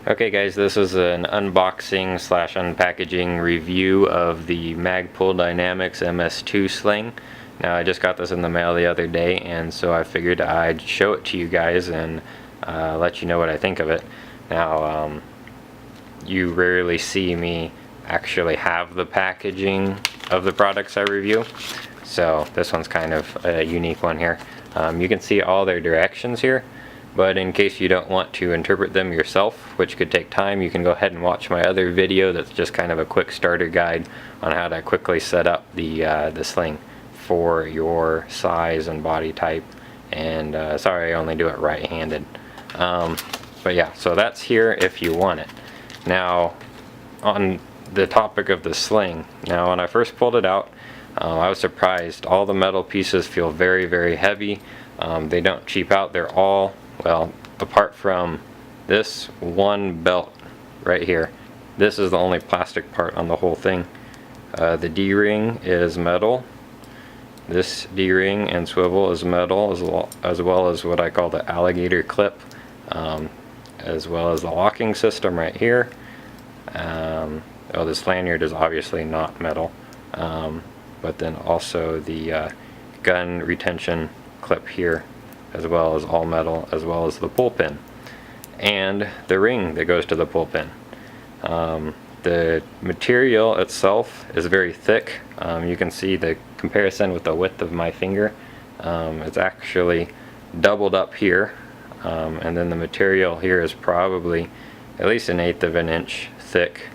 Okay guys, this is an unboxing slash unpackaging review of the Magpul Dynamics MS2 Sling. Now I just got this in the mail the other day, and so I figured I'd show it to you guys and let you know what I think of it. Now you rarely see me actually have the packaging of the products I review, so this one's kind of a unique one here. You can see all their directions here, but in case you don't want to interpret them yourself, which could take time, you can go ahead and watch my other video that's just kind of a quick starter guide on how to quickly set up the sling for your size and body type. And sorry, I only do it right-handed. But yeah, so that's here if you want it. Now, on the topic of the sling, now when I first pulled it out, I was surprised. All the metal pieces feel very, very heavy. They don't cheap out. They're all, well, apart from this one belt right here, this is the only plastic part on the whole thing. The D-ring is metal. This D-ring and swivel is metal, as well as what I call the alligator clip, as well as the locking system right here. Oh, this lanyard is obviously not metal, but then also the gun retention clip here, as well as all metal, as well as the pull pin and the ring that goes to the pull pin. The material itself is very thick. You can see the comparison with the width of my finger. It's actually doubled up here, and then the material here is probably at least 1/8 of an inch thick,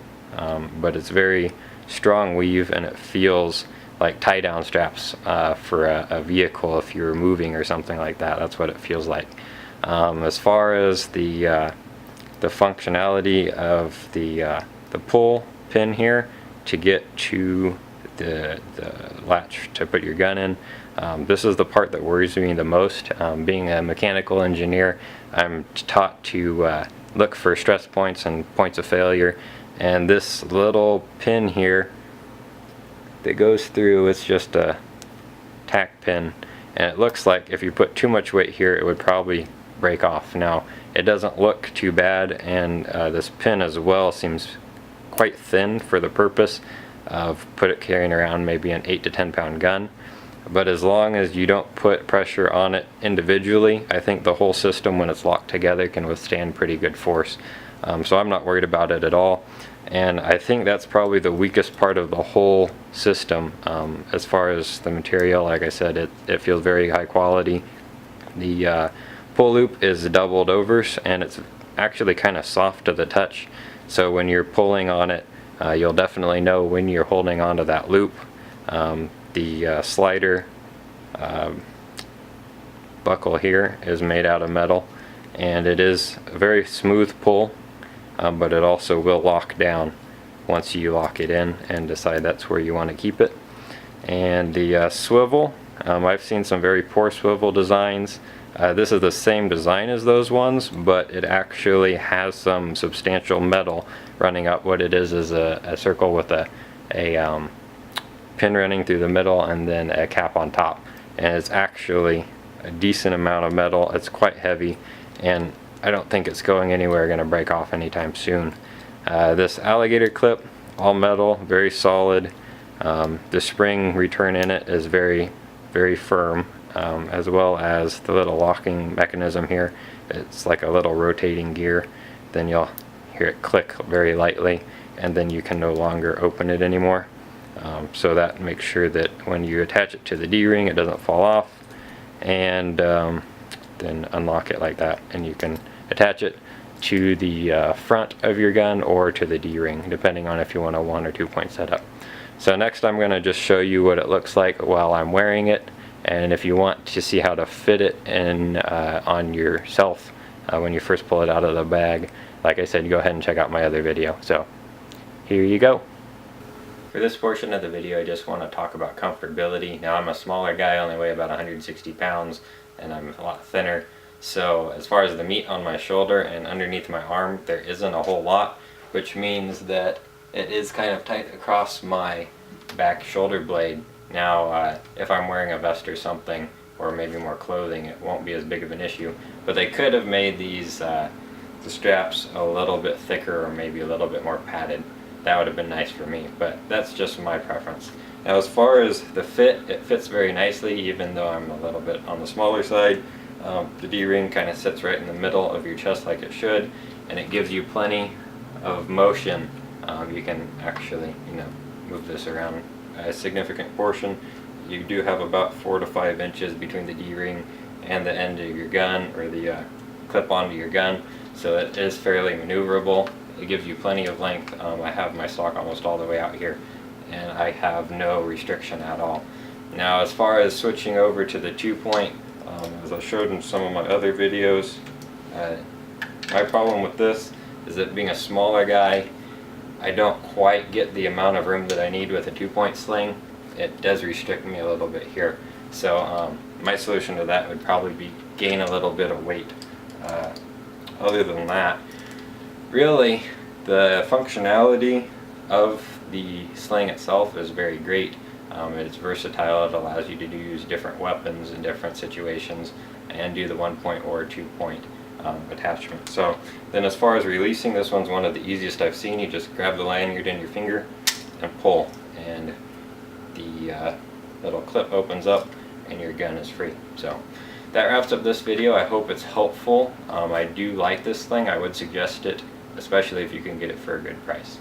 but it's very strong weave, and it feels like tie-down straps for a vehicle if you're moving or something like that. That's what it feels like. As far as the functionality of the pull pin here to get to the latch to put your gun in, this is the part that worries me the most. Being a mechanical engineer, I'm taught to look for stress points and points of failure, and this little pin here that goes through, it's just a tack pin, and it looks like if you put too much weight here it would probably break off. Now it doesn't look too bad, and this pin as well seems quite thin for the purpose of carrying around maybe an 8 to 10 pound gun. But as long as you don't put pressure on it individually, I think the whole system, when it's locked together, can withstand pretty good force. So I'm not worried about it at all, and I think that's probably the weakest part of the whole system. As far as the material, like I said, it feels very high quality. The pull loop is doubled over, and it's actually kind of soft to the touch, so when you're pulling on it, you'll definitely know when you're holding onto that loop. The slider buckle here is made out of metal, and it is a very smooth pull, but it also will lock down once you lock it in and decide that's where you want to keep it. And the swivel, I've seen some very poor swivel designs. This is the same design as those ones, but it actually has some substantial metal running up. What it is a circle with a pin running through the middle and then a cap on top, and it's actually a decent amount of metal. It's quite heavy, and I don't think it's going anywhere, going to break off anytime soon. This alligator clip, all metal, very solid. The spring return in it is very, very firm, as well as the little locking mechanism here. It's like a little rotating gear. Then you'll hear it click very lightly, and then you can no longer open it anymore. So that makes sure that when you attach it to the D-ring, it doesn't fall off, and then unlock it like that, and you can attach it to the front of your gun or to the D-ring, depending on if you want a 1 or 2 point setup. So next I'm going to just show you what it looks like while I'm wearing it, and if you want to see how to fit it in on yourself when you first pull it out of the bag, like I said, go ahead and check out my other video. So here you go. For this portion of the video, I just want to talk about comfortability. Now, I'm a smaller guy, I only weigh about 160 pounds, and I'm a lot thinner. So as far as the meat on my shoulder and underneath my arm, there isn't a whole lot, which means that it is kind of tight across my back shoulder blade. Now, if I'm wearing a vest or something, or maybe more clothing, it won't be as big of an issue. But they could have made these the straps a little bit thicker or maybe a little bit more padded. That would have been nice for me, but that's just my preference. Now as far as the fit, it fits very nicely even though I'm a little bit on the smaller side. The D-ring kind of sits right in the middle of your chest like it should, and it gives you plenty of motion. You can actually, move this around a significant portion. You do have about 4 to 5 inches between the D-ring and the end of your gun, or the clip onto your gun, so it is fairly maneuverable. It gives you plenty of length. I have my stock almost all the way out here, and I have no restriction at all. Now as far as switching over to the 2-point, as I showed in some of my other videos, my problem with this is that being a smaller guy, I don't quite get the amount of room that I need with a 2-point sling. It does restrict me a little bit here. So my solution to that would probably be gain a little bit of weight. Other than that, really the functionality of the sling itself is very great. It's versatile. It allows you to use different weapons in different situations and do the 1-point or 2-point attachment. So then as far as releasing, this one's one of the easiest I've seen. You just grab the lanyard in your finger and pull, and the little clip opens up and your gun is free. So that wraps up this video. I hope it's helpful. I do like this sling. I would suggest it, especially if you can get it for a good price.